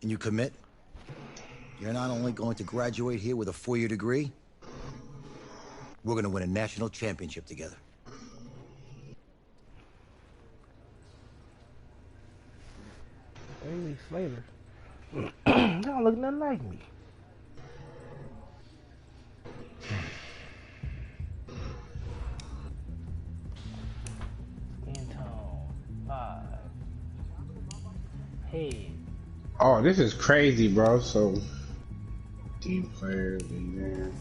And you commit? You're not only going to graduate here with a 4-year degree, we're going to win a national championship together. Bailey Slater. Y'all look nothing like me. Skin tone 5. Head. Oh, this is crazy, bro. So, team players in there.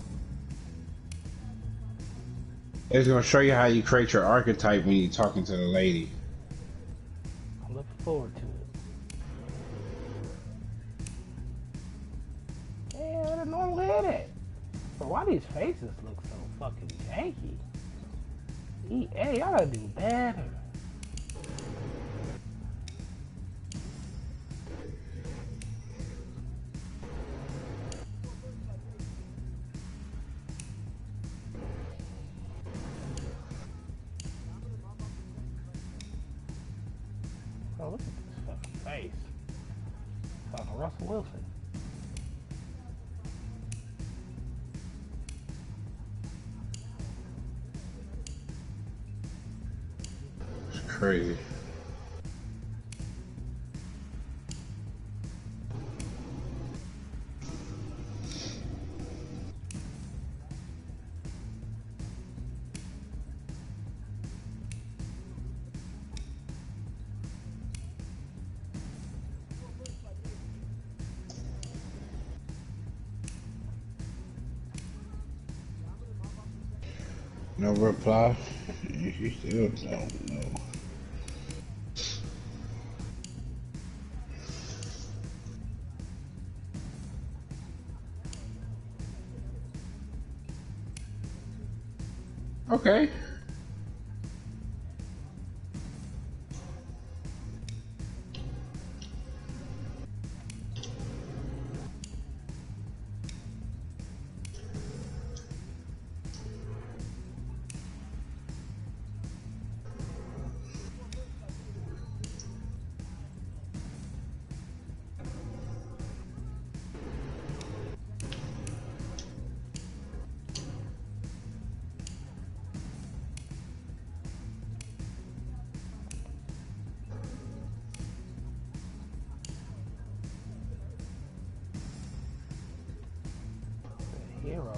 It's gonna show you how you create your archetype when you're talking to the lady. I'm looking forward to it. Yeah, where the normal head at? But why these faces look so fucking janky? EA, y'all gotta do better. Oh, look at this fucking face. Fucking Russell Wilson. It's crazy. No reply. You still don't know. Okay. The hero.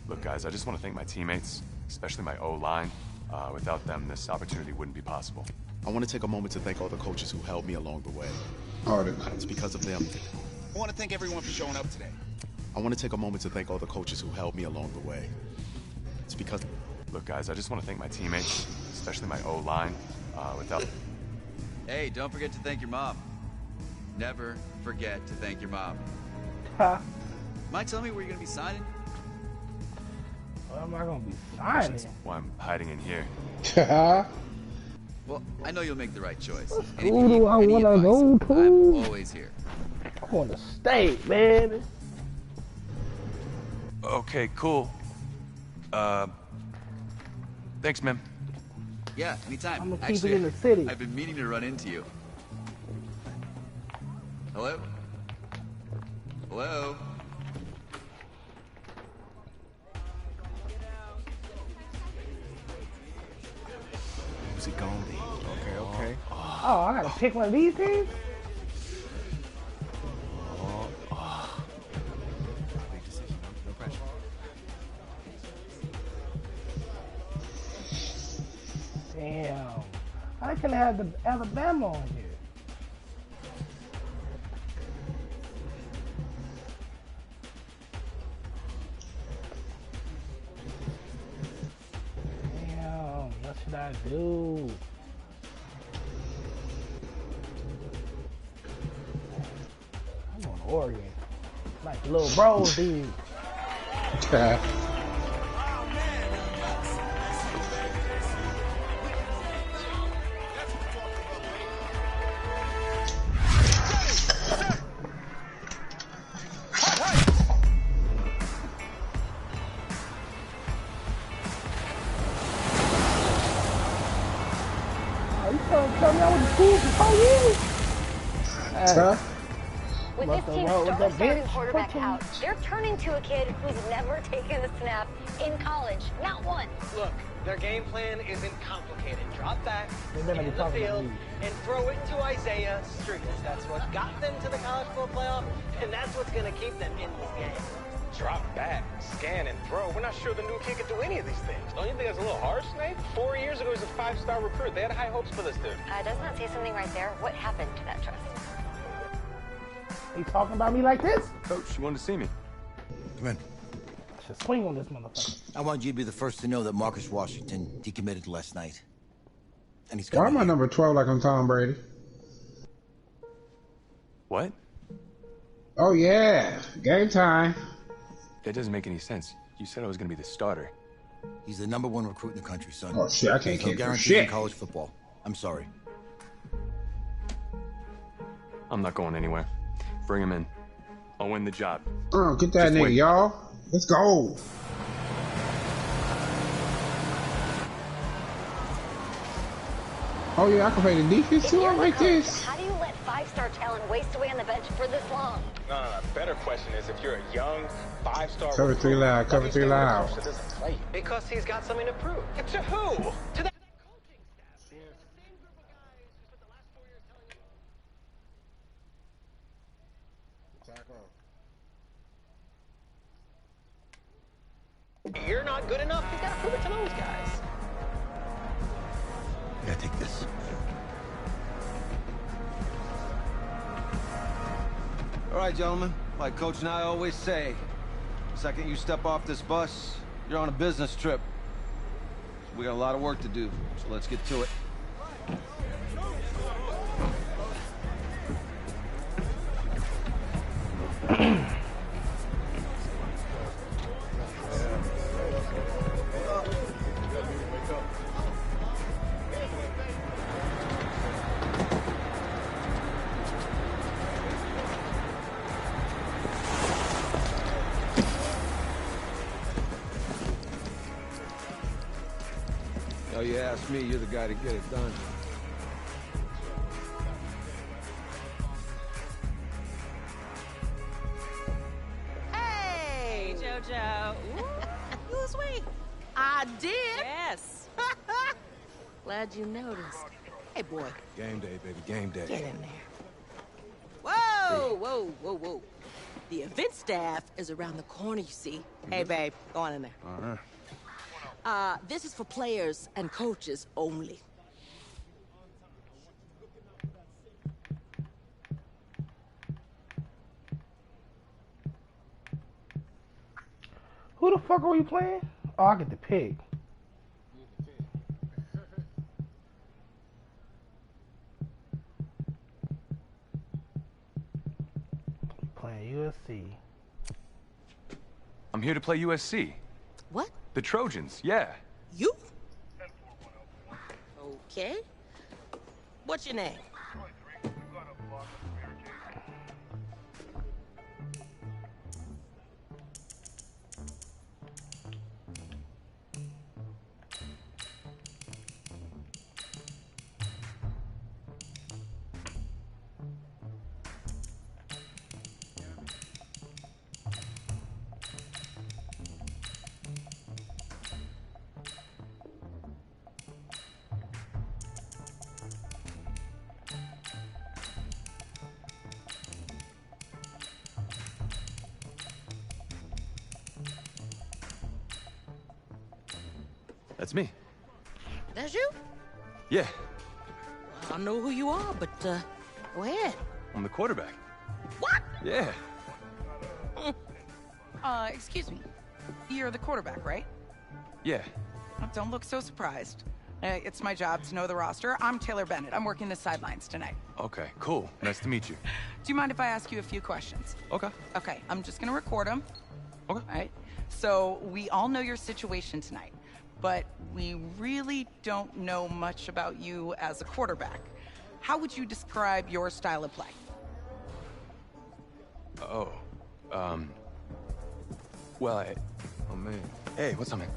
Look, guys, I just want to thank my teammates, especially my O-line. Without them, this opportunity wouldn't be possible. I want to take a moment to thank all the coaches who helped me along the way. It's because of them. I want to thank everyone for showing up today. I want to take a moment to thank all the coaches who helped me along the way. It's because Look, guys, I just want to thank my teammates, especially my O-line. Without... Hey, don't forget to thank your mom. Never forget to thank your mom. Huh? Mind telling me where you're gonna be signing? What am I gonna be signing? That's why I'm hiding in here. Well, I know you'll make the right choice. What And if school you need do I any wanna go advice, to? I'm always here. I want to state, man. Okay, cool. Thanks, man. Yeah, anytime. I'm gonna keep Actually, it in the city. I've been meaning to run into you. Hello? Hello? Who's it gonna be? Okay. Oh, I gotta pick one of these teams? Big decision. No pressure. Damn. I could have had the Alabama on here. Damn, what should I do? I'm going to Oregon. Like the little bros did. Oh, you tell me I went to school for 4 years? Hey. With Must this have team's rolled with that starting bitch. quarterback Fucking- out, they're turning to a kid who's never taken a snap in college. Not one. Look, their game plan isn't complicated. Drop back, They better be in the talking about field, me. and throw it to Isaiah Streets. That's what got them to the college football playoff, and that's what's going to keep them in this game. Drop back, scan, and throw. We're not sure the new kid could do any of these things. Don't you think that's a little harsh, Nate? 4 years ago, he was a 5-star recruit. They had high hopes for this dude. Doesn't that say something right there? What happened to that trust? He talking about me like this? Coach, you wanted to see me? Come in. I should swing on this motherfucker. I want you to be the first to know that Marcus Washington decommitted last night. And he's Why coming am I here. number 12 like I'm Tom Brady? What? Oh yeah, game time. That doesn't make any sense. You said I was going to be the starter. He's the #1 recruit in the country, son. Oh shit, I can't There's no kick for guarantees in shit. college football. I'm sorry. I'm not going anywhere. Bring him in. I'll win the job. Oh, get that Just nigga, wait. y'all. Let's go. Oh yeah, I can play the defense If too. I you're the like coach, this. how do you let 5-star talent waste away on the bench for this long? No. Better question is, if you're a young 5-star Cover recruit, three loud, cover why do you three stay with a loud. coach that doesn't play you? Because he's got something to prove. To who? To that Coaching staff. The same group of guys who spent the last 4 years telling you. You're not good enough. You gotta prove it to those guys. Yeah, take this. All right, gentlemen. Like Coach and I always say, the second you step off this bus, you're on a business trip. So we got a lot of work to do, so let's get to it. Oh, you ask me, you're the guy to get it done. Hey, JoJo. Ooh, you was sweet. I did. Yes. Glad you noticed. Hey, boy. Game day, baby, game day. Get in there. Whoa, whoa, whoa, whoa. The event staff is around the corner, you see. Hey, babe, go on in there. This is for players and coaches only. Who the fuck are you playing? Oh, I get to pick. I'm here to play USC. What? The Trojans, yeah. You? Okay. What's your name? That's me. That's you? Yeah, I don't know who you are, but, go ahead. I'm the quarterback. What? Yeah. Excuse me. You're the quarterback, right? Yeah. Oh, don't look so surprised. It's my job to know the roster. I'm Taylor Bennett. I'm working the sidelines tonight. Okay, cool. Nice to meet you. Do you mind if I ask you a few questions? Okay. Okay, I'm just gonna record them. Okay. All right. So, we all know your situation tonight, but we really don't know much about you as a quarterback. How would you describe your style of play? Oh, well, oh man. Hey, what's up, man?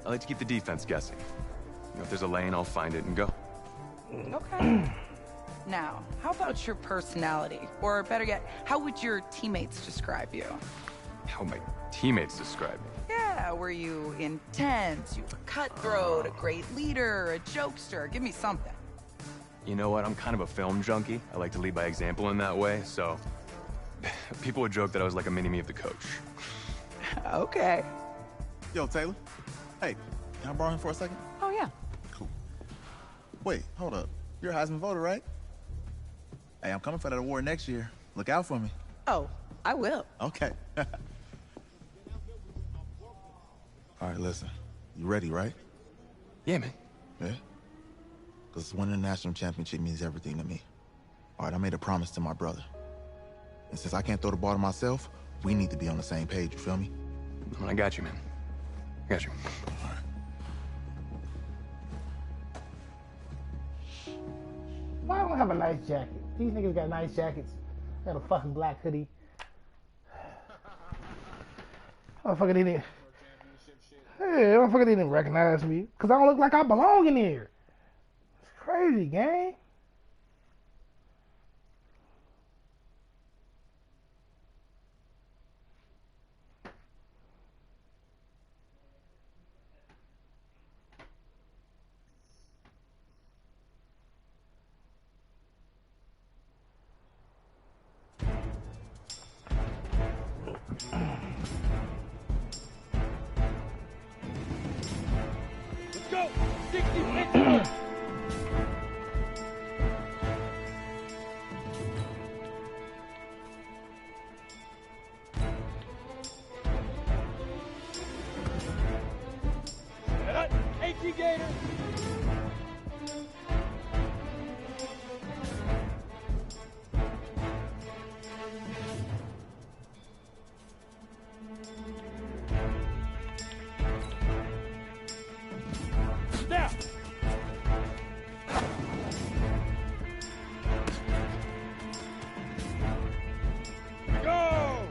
I like to keep the defense guessing. You know, if there's a lane, I'll find it and go. Okay. Now, how about your personality? Or better yet, how would your teammates describe you? How my teammates describe me. Yeah, were you intense, you were cutthroat, a great leader, a jokester? Give me something. You know what? I'm kind of a film junkie. I like to lead by example in that way, so people would joke that I was like a mini-me of the coach. Okay. Yo, Taylor. Hey, can I borrow him for a second? Oh, yeah. Cool. Wait, hold up. You're a Heisman voter, right? Hey, I'm coming for that award next year. Look out for me. Oh, I will. Okay. All right, listen. You ready, right? Yeah, man. Yeah? Because winning the national championship means everything to me. All right, I made a promise to my brother. And since I can't throw the ball to myself, we need to be on the same page, you feel me? I got you, man. I got you. All right. Why don't I have a nice jacket? These niggas got nice jackets. Got a fucking black hoodie. Motherfucker didn't. Hey, motherfucker didn't recognize me. Cause I don't look like I belong in here. It's crazy, gang. Let's go! 60 minutes! AT Gator! Now! Go!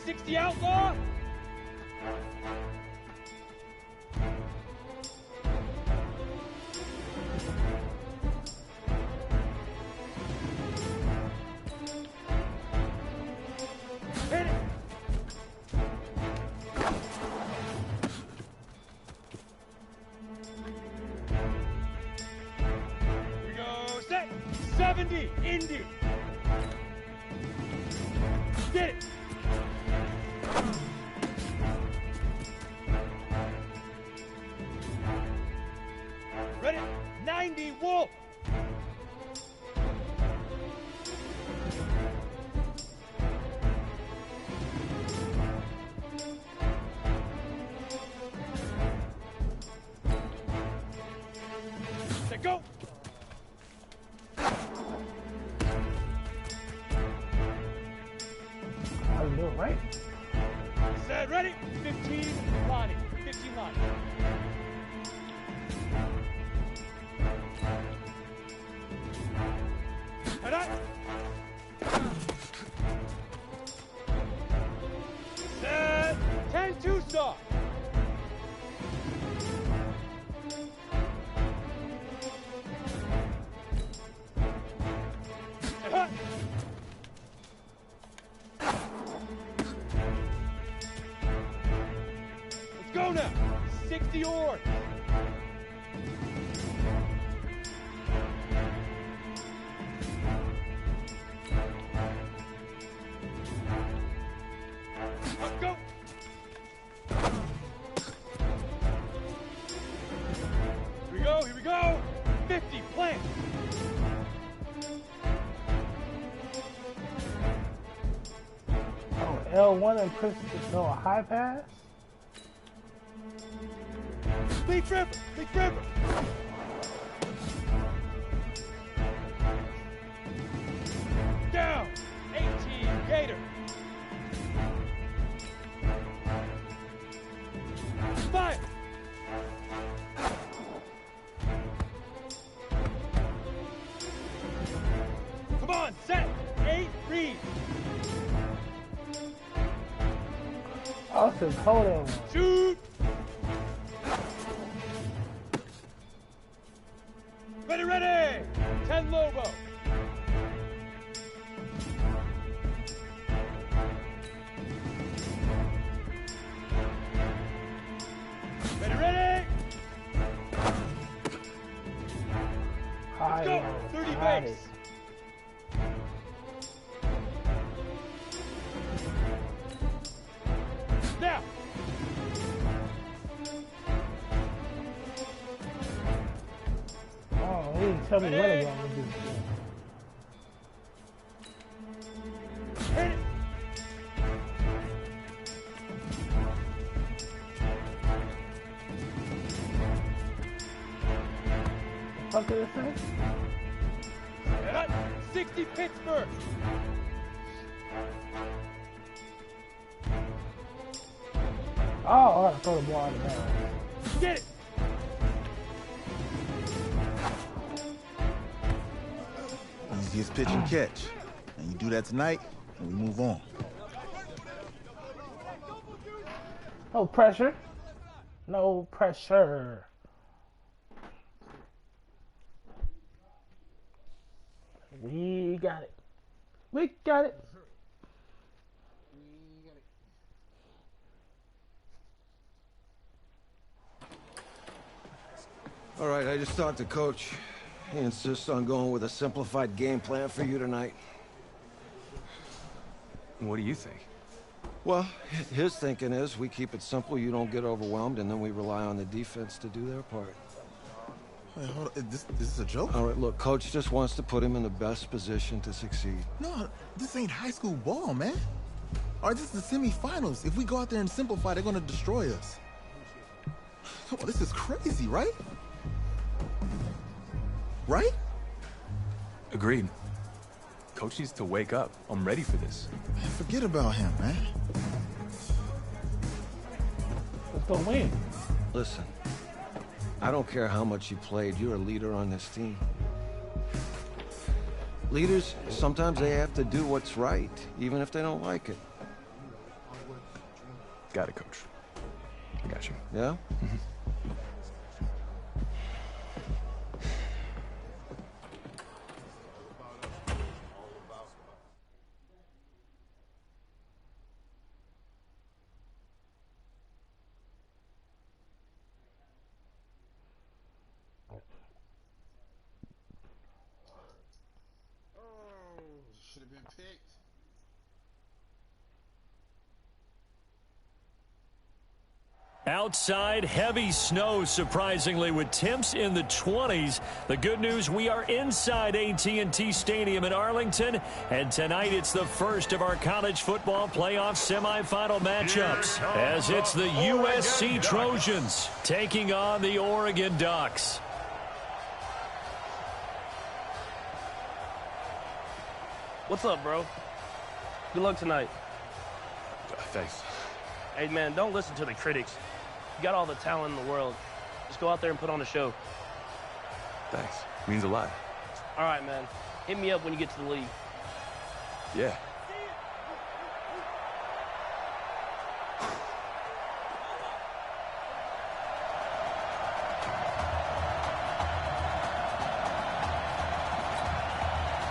60 outlaw! Hit it! Here we go, set! 70, Indy! Get it! Ready? 90, Wolf! Set, go! How you doing, right? Set, ready? 15, Lonnie. 15, Lonnie. Head up. Set, 10-2 stop. Head up. Let's go now. 60 or. Let's go. Here we go, here we go. 50, plant. Oh, L1 and press to go a high pass. Lead Trevor, lead Trevor. Down, 18, Gator. Fire. Come on, set, 8, read. Austin, hold on. Shoot. Ready, ready. 10 Lobo. Ready, ready. High, Let's go. 30 base. Now. Oh, he didn't tell me when to go with this. Hit it. What did it say? Cut. 60 Pittsburgh. Oh, I gotta throw the ball out of bounds. Get it. Easiest pitch and catch. And you do that tonight, and we move on. No pressure. No pressure. We got it. We got it. All right, I just talked to Coach. He insists on going with a simplified game plan for you tonight. What do you think? Well, his thinking is we keep it simple, you don't get overwhelmed, and then we rely on the defense to do their part. Wait, hold on. This is a joke? All right, look, Coach just wants to put him in the best position to succeed. No, this ain't high school ball, man. All right, this is the semifinals. If we go out there and simplify, they're gonna destroy us. Come on, this is crazy, right? Right? Agreed. Coach needs to wake up. I'm ready for this. Man, forget about him, man. Let's go win. Listen, I don't care how much you played, you're a leader on this team. Leaders, sometimes they have to do what's right, even if they don't like it. Got it, Coach. I got you. Yeah? Should have been picked. Outside, heavy snow, surprisingly, with temps in the 20s. The good news, we are inside AT&T Stadium in Arlington, and tonight it's the first of our college football playoff semifinal matchups, as it's the USC Trojans taking on the Oregon Ducks. What's up, bro? Good luck tonight. Thanks. Hey, man, don't listen to the critics. You got all the talent in the world. Just go out there and put on a show. Thanks. Means a lot. All right, man. Hit me up when you get to the league. Yeah.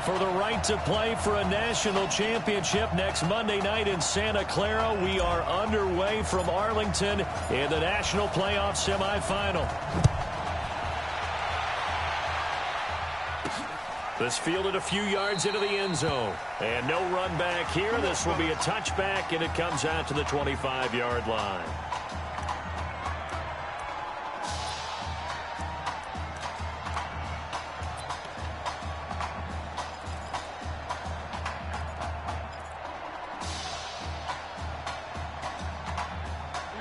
For the right to play for a national championship next Monday night in Santa Clara, we are underway from Arlington in the national playoff semifinal. This fielded a few yards into the end zone. And no run back here. This will be a touchback, and it comes out to the 25-yard line.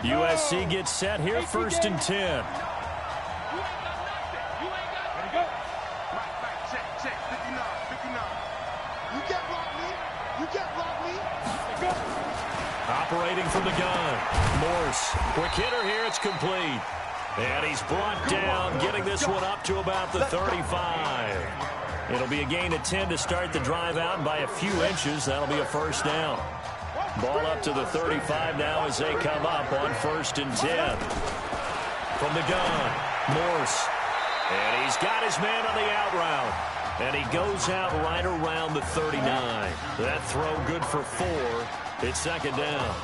USC gets set here, 1st and 10. Operating from the gun, Morse. Quick hitter here, it's complete. And he's brought down, getting this one up to about the 35. It'll be a gain of 10 to start the drive out by a few inches. That'll be a 1st down. Ball up to the 35 now as they come up on 1st and 10. From the gun, Morse. And he's got his man on the out route. And he goes out right around the 39. That throw good for 4. It's 2nd down.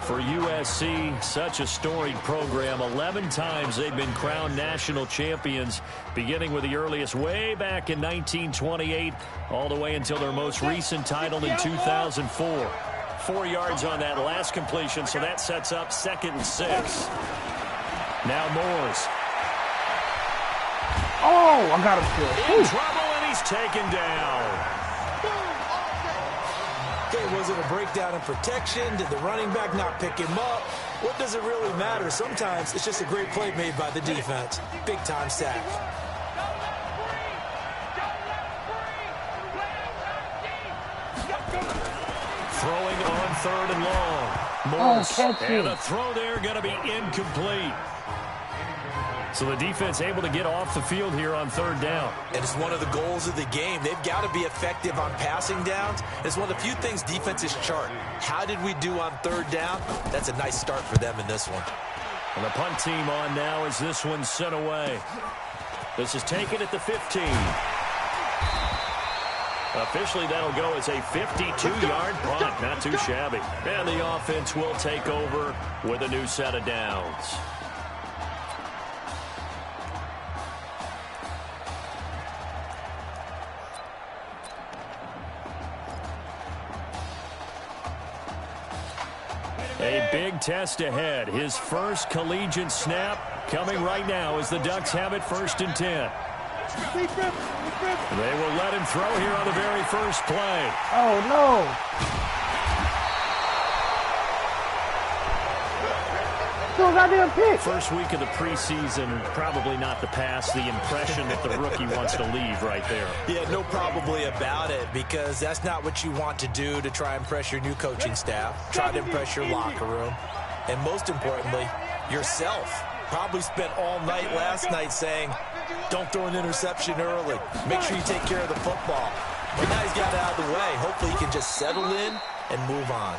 For USC, such a storied program. 11 times they've been crowned national champions, beginning with the earliest way back in 1928, all the way until their most recent title in 2004. 4 yards on that last completion, so that sets up 2nd and 6. Now Morse. Oh, I got him still. In trouble, and he's taken down. Okay, was it a breakdown in protection? Did the running back not pick him up? What does it really matter? Sometimes it's just a great play made by the defense. Big-time sack. Throwing on 3rd and long. Morse. And the throw there going to be incomplete. So the defense able to get off the field here on 3rd down. And it's one of the goals of the game. They've got to be effective on passing downs. It's one of the few things defenses chart. How did we do on 3rd down? That's a nice start for them in this one. And the punt team on now as this one's sent away. This is taken at the 15. Officially, that'll go as a 52-yard punt. Not too shabby. And the offense will take over with a new set of downs. A big test ahead. His first collegiate snap coming right now as the Ducks have it 1st and 10. They will let him throw here on the very first play. Oh, no. Still goddamn pick. First week of the preseason, probably not to pass the impression that the rookie wants to leave right there. Yeah, no probably about it, because that's not what you want to do to try and impress your new coaching staff. Try to impress your locker room. And most importantly, yourself. Probably spent all night last night saying, don't throw an interception early. Make sure you take care of the football. But now he's got it out of the way. Hopefully he can just settle in and move on.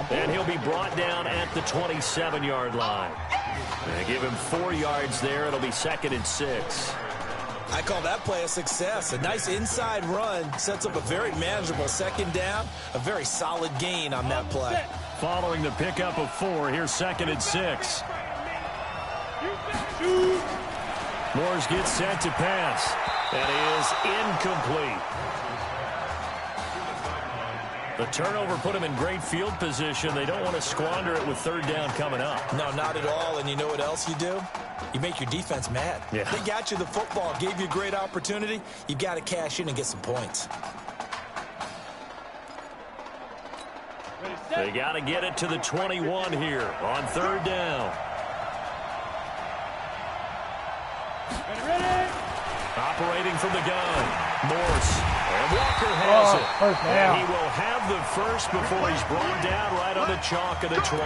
And he'll be brought down at the 27-yard line. They give him 4 yards there. It'll be 2nd and 6. I call that play a success. A nice inside run sets up a very manageable 2nd down. A very solid gain on that play. Following the pickup of 4, here's 2nd and 6. Morse gets set to pass. That is incomplete. The turnover put him in great field position. They don't want to squander it with 3rd down coming up. No, not at all. And you know what else you do? You make your defense mad. Yeah. They got you the football, gave you a great opportunity. You've got to cash in and get some points. They got to get it to the 21 here on 3rd down. Operating from the gun, Morse. And Walker has it. And he will have the first before he's brought down right on the chalk of the 20.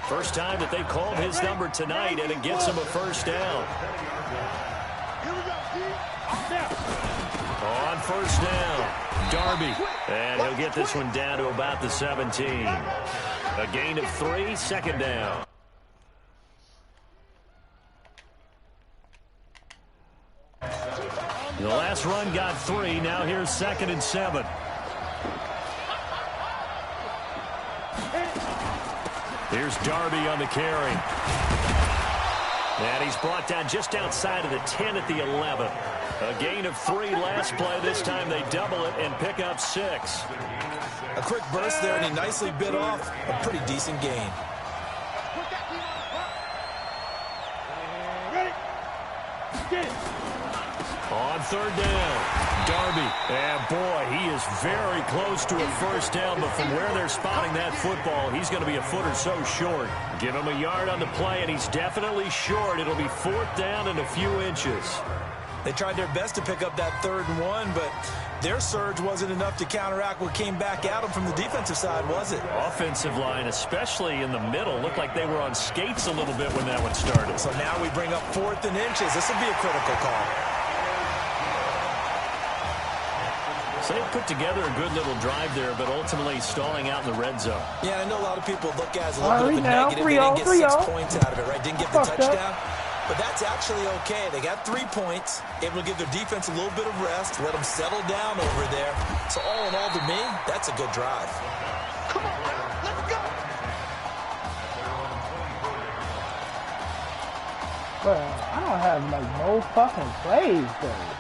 First time that they've called his number tonight, and it gets him a first down. On first down, Darby. And he'll get this one down to about the 17. A gain of 3, second down. The last run got 3. Now here's 2nd and 7. Here's Darby on the carry. And he's brought down just outside of the 10 at the 11. A gain of 3 last play. This time they double it and pick up 6. A quick burst there, and he nicely bit off a pretty decent gain. On third down, Darby. And boy, he is very close to a first down, but from where they're spotting that football, he's going to be a foot or so short. Give him a yard on the play, and he's definitely short. It'll be 4th down and a few inches. They tried their best to pick up that 3rd and 1, but their surge wasn't enough to counteract what came back at them from the defensive side, was it? Offensive line, especially in the middle, looked like they were on skates a little bit when that one started. So now we bring up 4th and inches. This will be a critical call. So they put together a good little drive there, but ultimately stalling out in the red zone. Yeah, I know a lot of people look at it as a little bit of a negative. They didn't get 6 points out of it, right? Didn't get the touchdown. But that's actually okay. They got 3 points, able to give their defense a little bit of rest, let them settle down over there. So all in all, to me, that's a good drive. Come on, let's go. Well, I don't have like no fucking plays though.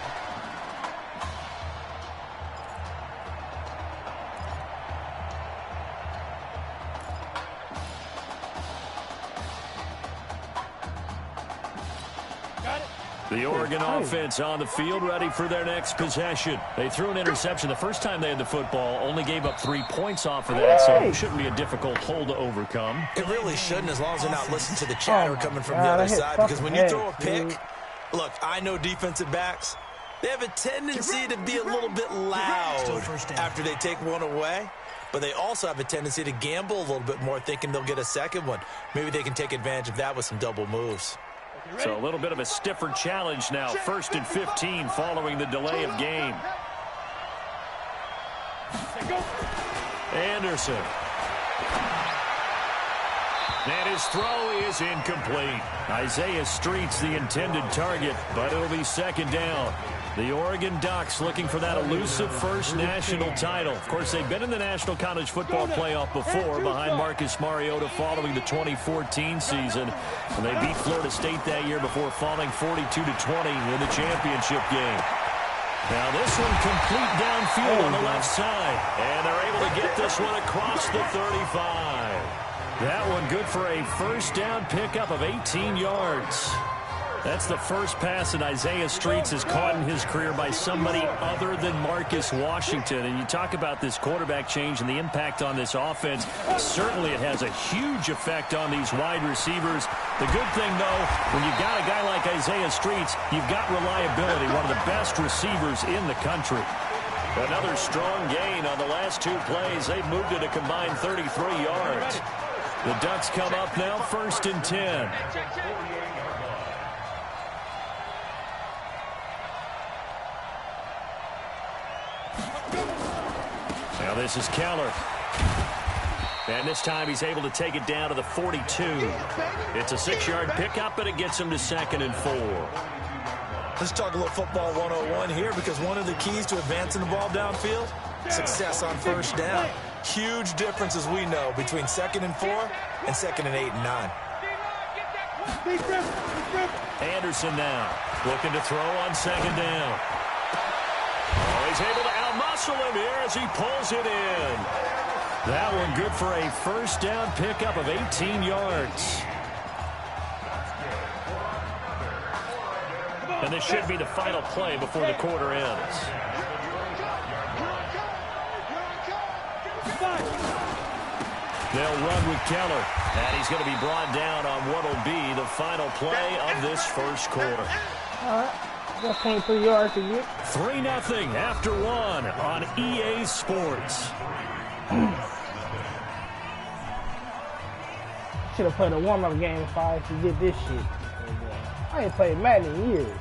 The Oregon offense on the field, ready for their next possession. They threw an interception the first time they had the football, only gave up 3 points off of that, so it shouldn't be a difficult hole to overcome. It really shouldn't, as long as they're not listening to the chatter coming from the other side, because when you throw a pick, look, I know defensive backs, they have a tendency to be a little bit loud after they take one away, but they also have a tendency to gamble a little bit more, thinking they'll get a second one. Maybe they can take advantage of that with some double moves. So a little bit of a stiffer challenge now. 1st and 15 following the delay of game. Anderson. And his throw is incomplete. Isaiah Street's the intended target, but it'll be 2nd down. The Oregon Ducks looking for that elusive first national title. Of course, they've been in the National College Football Playoff before behind Marcus Mariota following the 2014 season. And they beat Florida State that year before falling 42-20 in the championship game. Now this one complete downfield on the left side. And they're able to get this one across the 35. That one good for a first down pickup of 18 yards. That's the first pass that Isaiah Streets has caught in his career by somebody other than Marcus Washington. And you talk about this quarterback change and the impact on this offense. Certainly it has a huge effect on these wide receivers. The good thing, though, when you've got a guy like Isaiah Streets, you've got reliability, one of the best receivers in the country. Another strong gain on the last 2 plays. They've moved it a combined 33 yards. The Ducks come up now, 1st and 10. Now this is Keller. And this time he's able to take it down to the 42. It's a 6-yard pickup, but it gets him to 2nd and 4. Let's talk a little football 101 here, because one of the keys to advancing the ball downfield, success on first down. Huge difference, as we know, between 2nd and 4 and 2nd and 8 and 9. Anderson now looking to throw on 2nd down. Oh, he's able to outmuscle him here as he pulls it in. That one good for a first down pickup of 18 yards. And this should be the final play before the quarter ends. They'll run with Keller. And he's going to be brought down on what will be the final play of this first quarter. All right. That's 23 yards to get. 3-0 after 1 on EA Sports. Should have played a warm-up game if I actually did this shit. I ain't played Madden in years.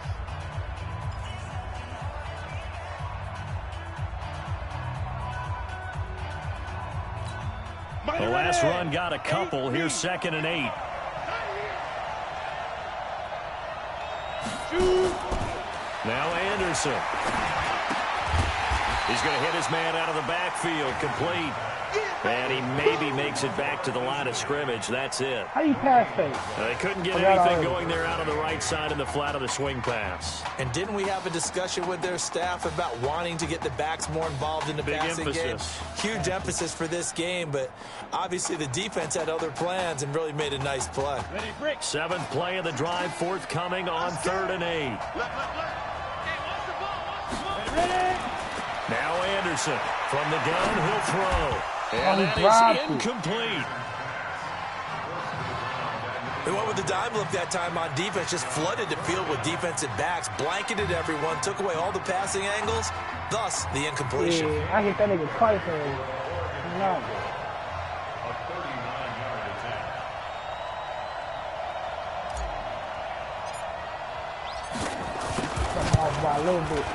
The last run got a couple. Here's 2nd and 8. Now Anderson. He's going to hit his man out of the backfield. Complete. And he maybe makes it back to the line of scrimmage. That's it. How you pass fake? They couldn't get anything going there out on the right side in the flat of the swing pass. And didn't we have a discussion with their staff about wanting to get the backs more involved in the passing game? Huge emphasis for this game, but obviously the defense had other plans and really made a nice play. 7th play of the drive, forthcoming on 3rd and 8. Now Anderson from the gun, he'll throw. And that is incomplete. They went with the dime look that time on defense, just flooded the field with defensive backs, blanketed everyone, took away all the passing angles, thus the incompletion. Yeah, I hit that nigga twice already. No. Off by a little bit.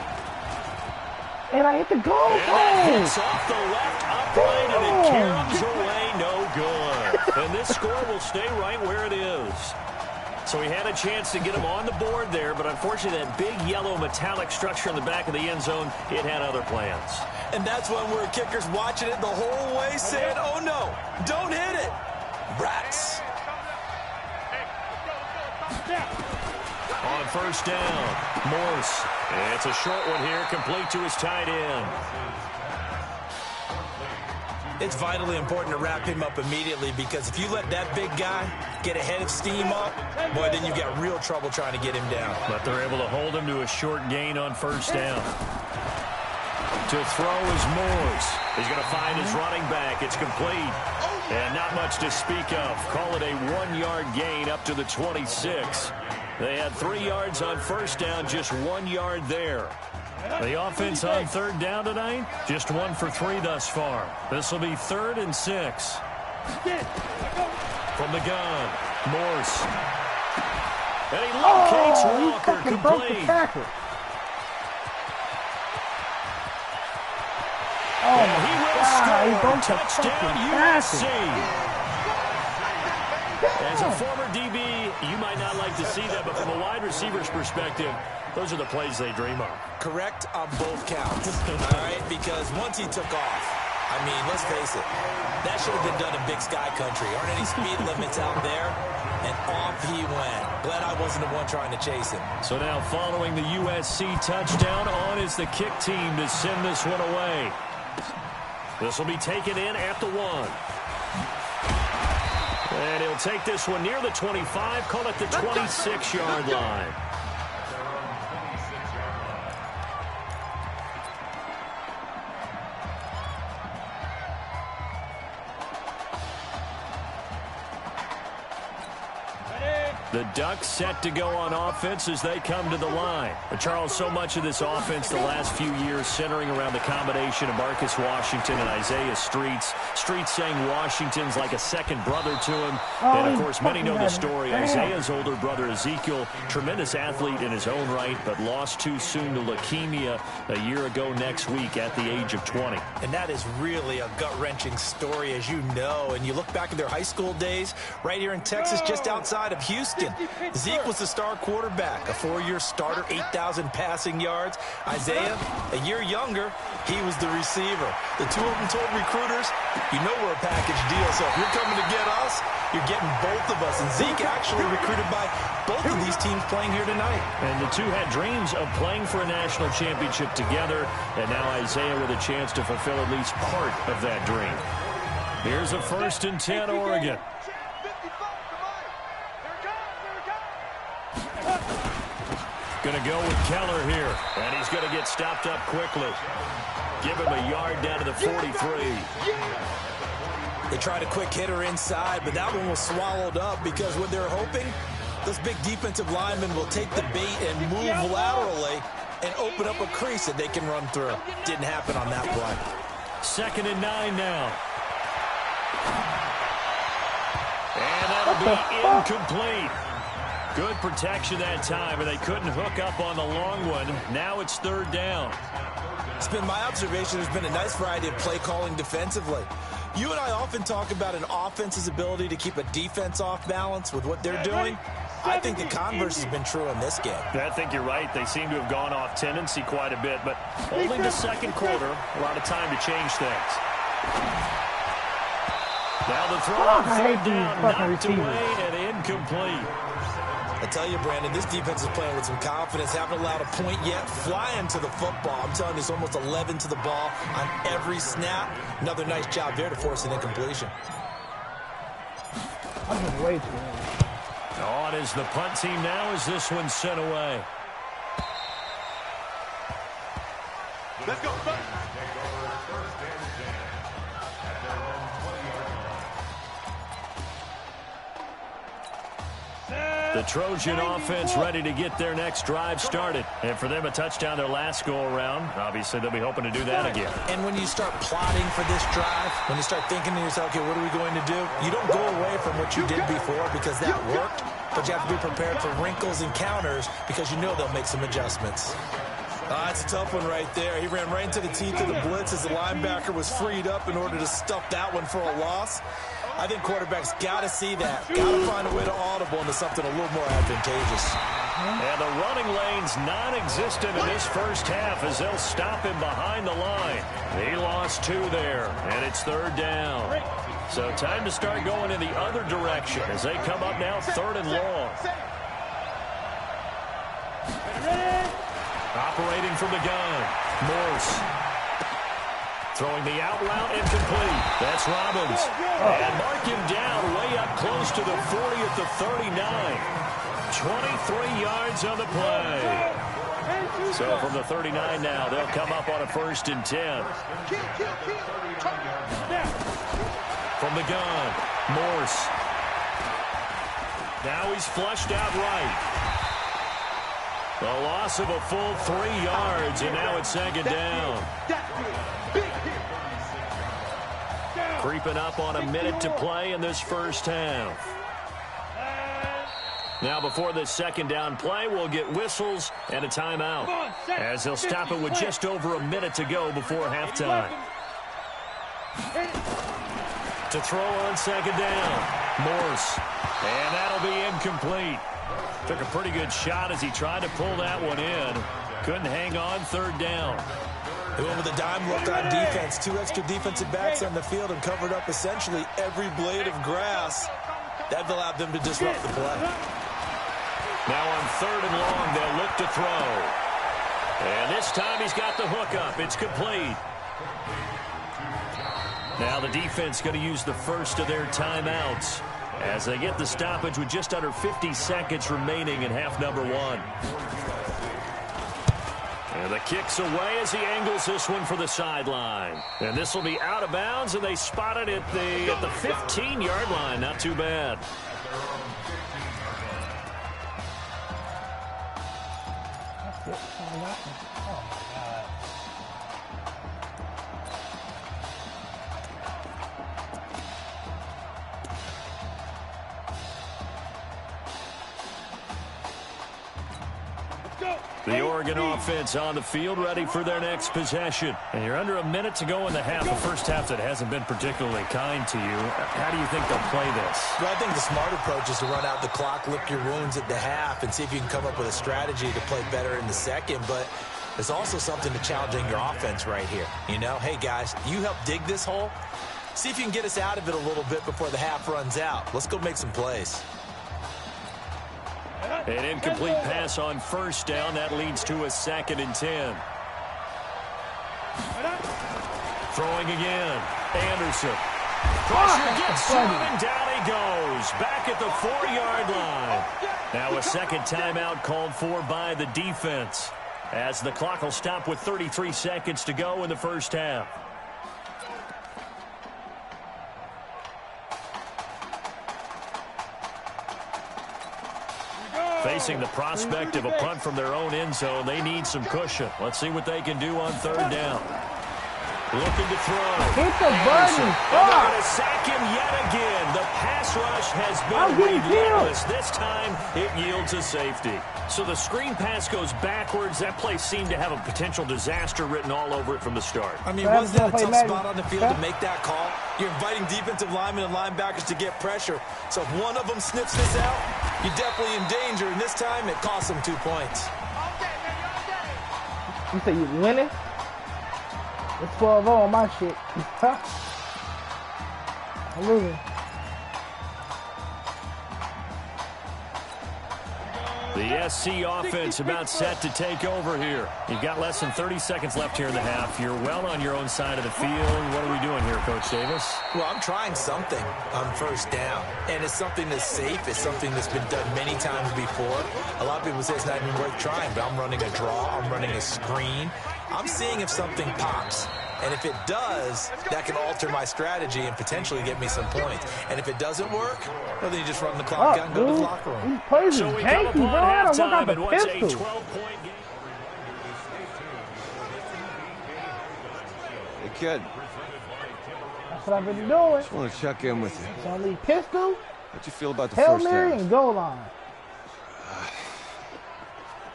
And I hit the goal post. It's off the left upright, and it caroms away, no good. And this score will stay right where it is. So he had a chance to get him on the board there, but unfortunately that big yellow metallic structure in the back of the end zone, it had other plans. And that's when we're kickers watching it the whole way saying, oh no, don't hit it. Rats. On 1st down, Morse. It's a short one here, complete to his tight end. It's vitally important to wrap him up immediately because if you let that big guy get a head of steam up, boy, then you got real trouble trying to get him down. But they're able to hold him to a short gain on 1st down. To throw is Morse. He's going to find his running back. It's complete. And not much to speak of. Call it a 1-yard gain up to the 26. They had 3 yards on 1st down, just 1 yard there. The offense on 3rd down tonight, just 1 for 3 thus far. This will be 3rd and 6. From the gun, Morse. And he locates Walker, complete. Oh, he will score. Touchdown, USC. As a former DB, you might not like to see that, but from a wide receiver's perspective, those are the plays they dream of. Correct on both counts, all right? Because once he took off, I mean, let's face it, that should have been done in Big Sky Country. Aren't any speed limits out there? And off he went. Glad I wasn't the one trying to chase him. So now following the USC touchdown, on is the kick team to send this one away. This will be taken in at the 1. And he'll take this one near the 25, call it the 26-yard line. The Ducks set to go on offense as they come to the line. But Charles, so much of this offense the last few years centering around the combination of Marcus Washington and Isaiah Streets. Streets saying Washington's like a second brother to him. And, of course, many know the story. Isaiah's older brother, Ezekiel, tremendous athlete in his own right, but lost too soon to leukemia a year ago next week at the age of 20. And that is really a gut-wrenching story, as you know. And you look back at their high school days right here in Texas, just outside of Houston. Zeke was the star quarterback, a 4-year starter, 8,000 passing yards. Isaiah, a year younger, he was the receiver. The two of them told recruiters, you know we're a package deal, so if you're coming to get us, you're getting both of us. And Zeke actually recruited by both of these teams playing here tonight. And the two had dreams of playing for a national championship together, and now Isaiah with a chance to fulfill at least part of that dream. Here's a 1st and 10, Oregon. Going to go with Keller here, and he's going to get stopped up quickly. Give him a yard down to the 43. They tried a quick hitter inside, but that one was swallowed up because what they're hoping, those big defensive linemen will take the bait and move laterally and open up a crease that they can run through. Didn't happen on that play. 2nd and 9 now. And that'll be incomplete. Good protection that time, and they couldn't hook up on the long one. Now it's third down. It's been my observation there's been a nice variety of play calling defensively. You and I often talk about an offense's ability to keep a defense off balance with what they're doing. I think the converse has been true in this game. I think you're right. They seem to have gone off tendency quite a bit, but only the second quarter. A lot of time to change things. Now the throw on third down, knocked away and incomplete. I tell you, Brandon, this defense is playing with some confidence. Haven't allowed a point yet. Flying to the football. I'm telling you, it's almost 11 to the ball on every snap. Another nice job there to force an incompletion. I'm way too early. On is the punt team now as this one's sent away. Let's go. The Trojan offense ready to get their next drive started. And for them, a touchdown their last go-around. Obviously, they'll be hoping to do that again. And when you start plotting for this drive, when you start thinking to yourself, okay, what are we going to do? You don't go away from what you did before because that worked, but you have to be prepared for wrinkles and counters because you know they'll make some adjustments. That's a tough one right there. He ran right into the teeth of the blitz as the linebacker was freed up in order to stuff that one for a loss. I think quarterbacks got to see that. Got to find a way to audible into something a little more advantageous. And the running lane's non-existent in this first half as they'll stop him behind the line. He lost 2 there, and it's third down. So time to start going in the other direction as they come up now third and long. Operating from the gun, Morse. Throwing the out route incomplete. That's Robbins. And mark him down way up close to the 40 at the 39. 23 yards on the play. So from the 39 now, they'll come up on a 1st and 10. From the gun, Morse. Now he's flushed out right. The loss of a full 3 yards, and now it's 2nd down. Creeping up on a minute to play in this first half. Now before this 2nd down play, we'll get whistles and a timeout as they'll stop it with just over a minute to go before halftime. To throw on 2nd down, Morse. And that'll be incomplete. Took a pretty good shot as he tried to pull that one in. Couldn't hang on 3rd down. They went with a dime look on defense. 2 extra defensive backs on the field and covered up essentially every blade of grass. That allowed them to disrupt the play. Now on 3rd and long, they'll look to throw. And this time he's got the hook up. It's complete. Now the defense going to use the first of their timeouts as they get the stoppage with just under 50 seconds remaining in half number 1. And the kick's away as he angles this one for the sideline. And this will be out of bounds, and they spot it at the 15-yard line. Not too bad. The Oregon offense on the field ready for their next possession. And you're under a minute to go in the half. The first half that hasn't been particularly kind to you. How do you think they'll play this? Well, I think the smart approach is to run out the clock, lick your wounds at the half, and see if you can come up with a strategy to play better in the second. But there's also something to challenging your offense right here. You know, hey, guys, you help dig this hole. See if you can get us out of it a little bit before the half runs out. Let's go make some plays. An incomplete pass on 1st down. That leads to a 2nd and 10. Throwing again. Anderson. Pressure gets to him, and down he goes. Back at the 4-yard line. Now a 2nd timeout called for by the defense as the clock will stop with 33 seconds to go in the first half. Facing the prospect of a punt from their own end zone, they need some cushion. Let's see what they can do on 3rd down. Looking to throw. Hit the button. And they're going to sack him yet again. The pass rush has been relentless. This time, it yields a safety. So the screen pass goes backwards. That play seemed to have a potential disaster written all over it from the start. I mean, wasn't that a tough spot on the field to make that call? You're inviting defensive linemen and linebackers to get pressure. So if one of them sniffs this out, you're definitely in danger. And this time, it costs them 2 points. You say you winning? It's 12-0 on my shit. I'm losing. The SC offense about set to take over here. You've got less than 30 seconds left here in the half. You're well on your own side of the field. What are we doing here, Coach Davis? Well, I'm trying something on first down. And it's something that's safe. It's something that's been done many times before. A lot of people say it's not even worth trying, but I'm running a draw. I'm running a screen. I'm seeing if something pops. And if it does, that can alter my strategy and potentially get me some points. And if it doesn't work, well, then you just run the clock out and go to the locker room. These plays are janky, bro. I don't work out the pistol. Hey, kid. That's what I've been doing. Just want to check in with you. It's only pistol. How'd you feel about the Hail first Mary half? and goal line.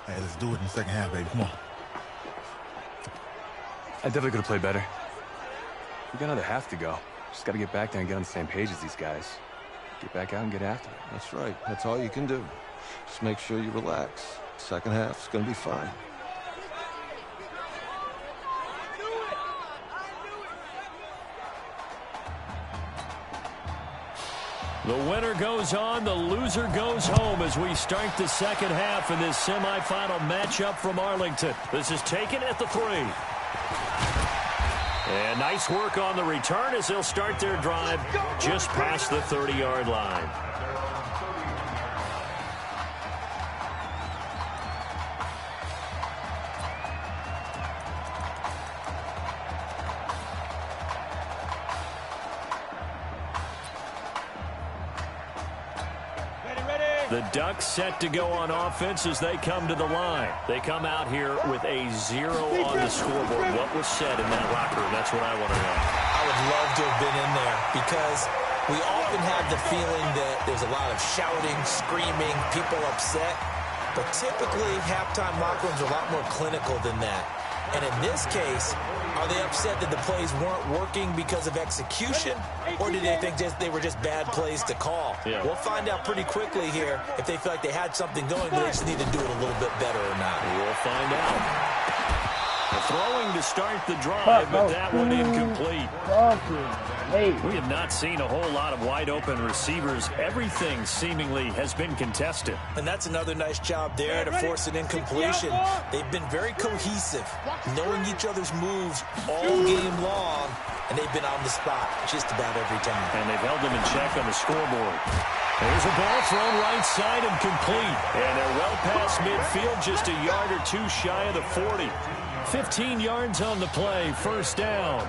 Hey, let's do it in the second half, baby. Come on. I definitely could have played better. We got another half to go. Just got to get back there and get on the same page as these guys. Get back out and get after it. That's right. That's all you can do. Just make sure you relax. Second half's going to be fine. The winner goes on, the loser goes home as we start the second half in this semifinal matchup from Arlington. This is taken at the 3. And nice work on the return as they'll start their drive just past the 30-yard line. The Ducks set to go on offense as they come to the line. They come out here with a 0 on the scoreboard. What was said in that locker room? That's what I want to know. I would love to have been in there because we often have the feeling that there's a lot of shouting, screaming, people upset. But typically, halftime locker rooms are a lot more clinical than that. And in this case, are they upset that the plays weren't working because of execution? Or did they think they were just bad plays to call? Yeah. We'll find out pretty quickly here if they feel like they had something going, but they just need to do it a little bit better or not. We'll find out. Throwing to start the drive, but that one incomplete. We have not seen a whole lot of wide open receivers. Everything seemingly has been contested. And that's another nice job there to force an incompletion. They've been very cohesive, knowing each other's moves all game long, and they've been on the spot just about every time. And they've held them in check on the scoreboard. There's a ball thrown right side and complete. And they're well past midfield, just a yard or two shy of the 40. 15 yards on the play, first down.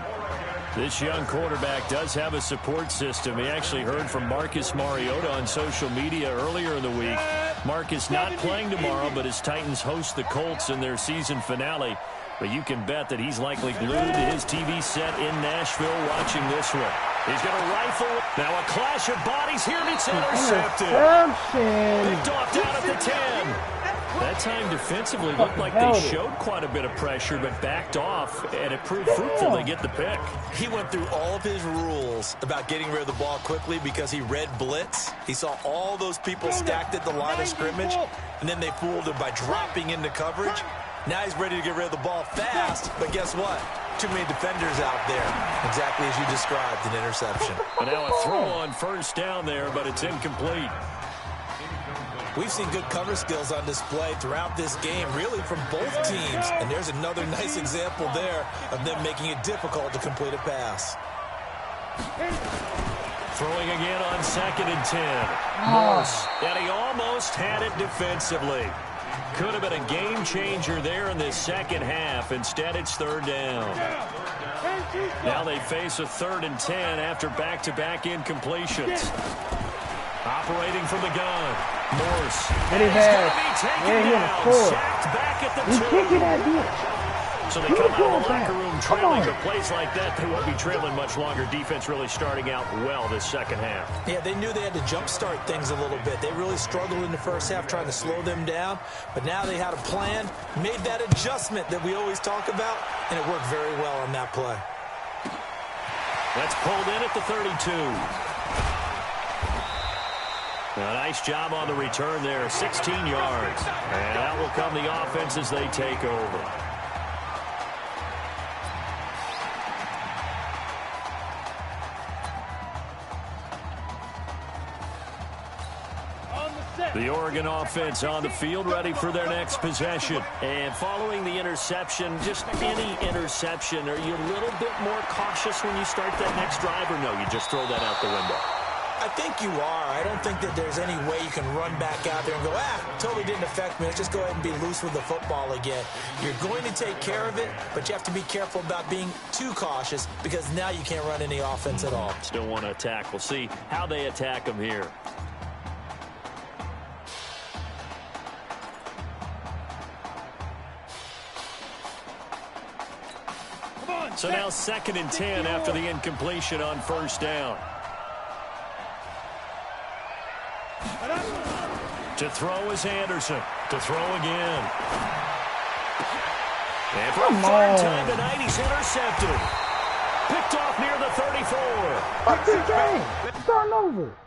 This young quarterback does have a support system. He actually heard from Marcus Mariota on social media earlier in the week. Marcus not playing tomorrow, but his Titans host the Colts in their season finale. But you can bet that he's likely glued to his TV set in Nashville watching this one. He's got a rifle. Now a clash of bodies here, and it's intercepted. Picked off down at the 10. That time defensively looked like they showed quite a bit of pressure, but backed off, and it proved fruitful. They get the pick. He went through all of his rules about getting rid of the ball quickly because he read blitz. He saw all those people stacked at the line of scrimmage, and then they fooled him by dropping into coverage. Now he's ready to get rid of the ball fast, but guess what? Too many defenders out there, exactly as you described, an interception. And now a throw on first down there, but it's incomplete. We've seen good cover skills on display throughout this game, really from both teams. And there's another nice example there of them making it difficult to complete a pass. Throwing again on 2nd and 10. Morse, and he almost had it defensively. Could have been a game changer there in this second half. Instead, it's third down. Now they face a 3rd and 10 after back-to-back incompletions. Operating from the gun. Morse. Very bad. Sacked back at the 2. So they come out of the locker room trailing, but plays like that, they won't be trailing much longer. Defense really starting out well this second half. Yeah, they knew they had to jumpstart things a little bit. They really struggled in the first half trying to slow them down, but now they had a plan, made that adjustment that we always talk about, and it worked very well on that play. That's pulled in at the 32. A nice job on the return there, 16 yards. And that will come the offense as they take over. The Oregon offense on the field, ready for their next possession. And following the interception, just any interception, are you a little bit more cautious when you start that next drive, or no, you just throw that out the window? I think you are. I don't think that there's any way you can run back out there and go, totally didn't affect me. Let's just go ahead and be loose with the football again. You're going to take care of it, but you have to be careful about being too cautious because now you can't run any offense at all. Still want to attack. We'll see how they attack them here. So now 2nd and 10 after the incompletion on first down. To throw is Anderson. To throw again. And for a third time tonight, he's intercepted. Picked off near the 34. Fuck this game. Starting over.